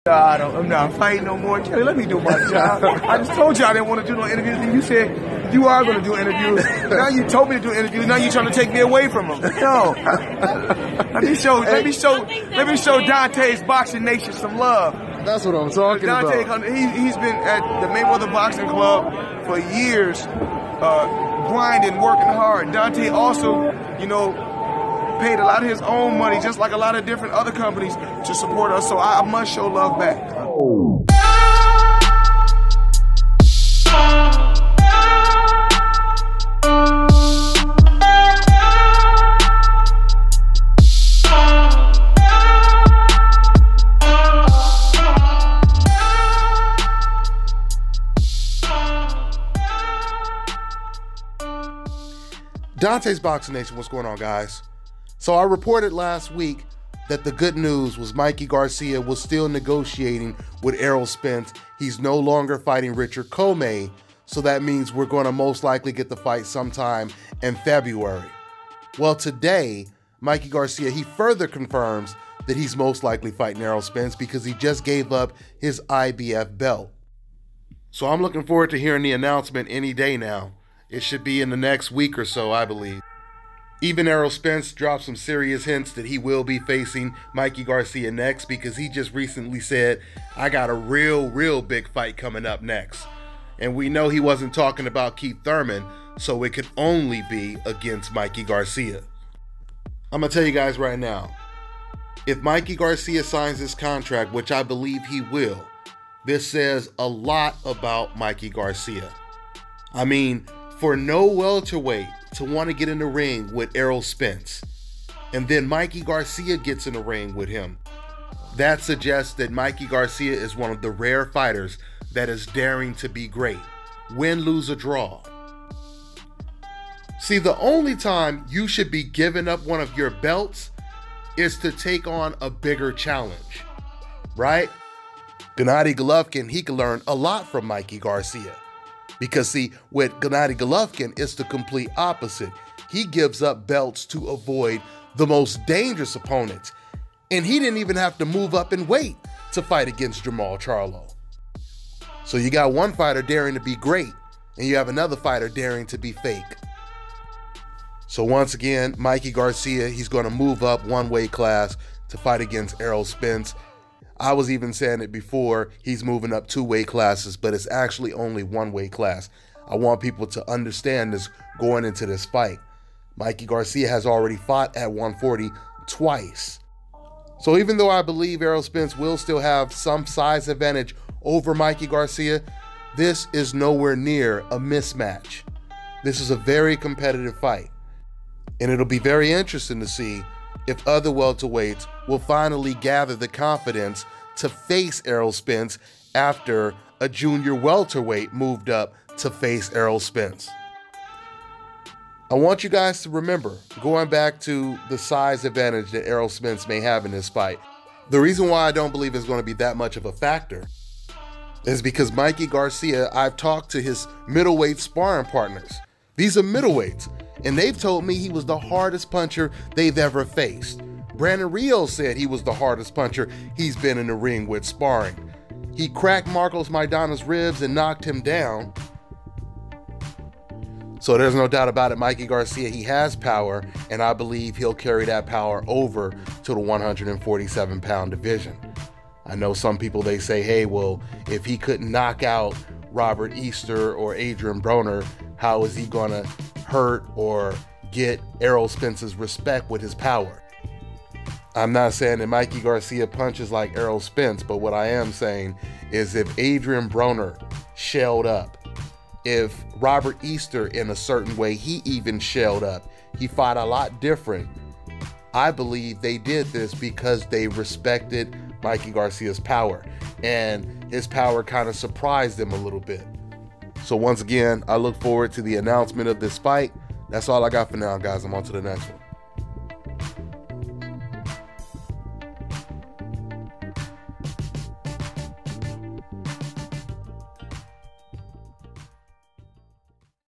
I'm not fighting no more. Kelly, let me do my job. I just told you I didn't want to do no interviews, and you said you are going to do interviews. Now you told me to do interviews. Now you're trying to take me away from them. No. Let me show Dante's Boxing Nation some love. That's what I'm talking about. He's been at the Mayweather Boxing Club for years, grinding, working hard. Dante also, paid a lot of his own money, just like a lot of different other companies, to support us. So I must show love back. Dante's Boxing Nation, what's going on, guys? So I reported last week that the good news was Mikey Garcia was still negotiating with Errol Spence. He's no longer fighting Richard Comey, so that means we're going to most likely get the fight sometime in February. Well, today, Mikey Garcia, he further confirms that he's most likely fighting Errol Spence because he just gave up his IBF belt. So I'm looking forward to hearing the announcement any day now. It should be in the next week or so, I believe. Even Errol Spence dropped some serious hints that he will be facing Mikey Garcia next because he just recently said, I got a real big fight coming up next. And we know he wasn't talking about Keith Thurman, so it could only be against Mikey Garcia. I'm going to tell you guys right now, if Mikey Garcia signs this contract, which I believe he will, this says a lot about Mikey Garcia. I mean, for no welterweight to want to get in the ring with Errol Spence, and then Mikey Garcia gets in the ring with him, that suggests that Mikey Garcia is one of the rare fighters that is daring to be great. Win, lose, or draw. See, the only time you should be giving up one of your belts is to take on a bigger challenge, right? Gennady Golovkin, he can learn a lot from Mikey Garcia. Because see, with Gennady Golovkin, it's the complete opposite. He gives up belts to avoid the most dangerous opponents. And he didn't even have to move up in weight to fight against Jermall Charlo. So you got one fighter daring to be great, and you have another fighter daring to be fake. So once again, Mikey Garcia, he's going to move up one weight class to fight against Errol Spence. I was even saying it before, he's moving up 2 weight classes, but it's actually only 1 weight class. I want people to understand this going into this fight. Mikey Garcia has already fought at 140 twice. So even though I believe Errol Spence will still have some size advantage over Mikey Garcia, this is nowhere near a mismatch. This is a very competitive fight. And it'll be very interesting to see if other welterweights will finally gather the confidence to face Errol Spence after a junior welterweight moved up to face Errol Spence. I want you guys to remember, going back to the size advantage that Errol Spence may have in this fight, the reason why I don't believe it's going to be that much of a factor is because Mikey Garcia, I've talked to his middleweight sparring partners. These are middleweights, and they've told me he was the hardest puncher they've ever faced. Brandon Rios said he was the hardest puncher he's been in the ring with sparring. He cracked Marcos Maidana's ribs and knocked him down. So there's no doubt about it, Mikey Garcia, he has power, and I believe he'll carry that power over to the 147-pound division. I know some people, they say, hey, well, if he couldn't knock out Robert Easter or Adrian Broner, how is he going to hurt or get Errol Spence's respect with his power? I'm not saying that Mikey Garcia punches like Errol Spence, but what I am saying is if Adrian Broner shelled up, if Robert Easter in a certain way, he even shelled up, he fought a lot different. I believe they did this because they respected Mikey Garcia's power, and his power kind of surprised them a little bit. So once again, I look forward to the announcement of this fight. That's all I got for now, guys. I'm on to the next one.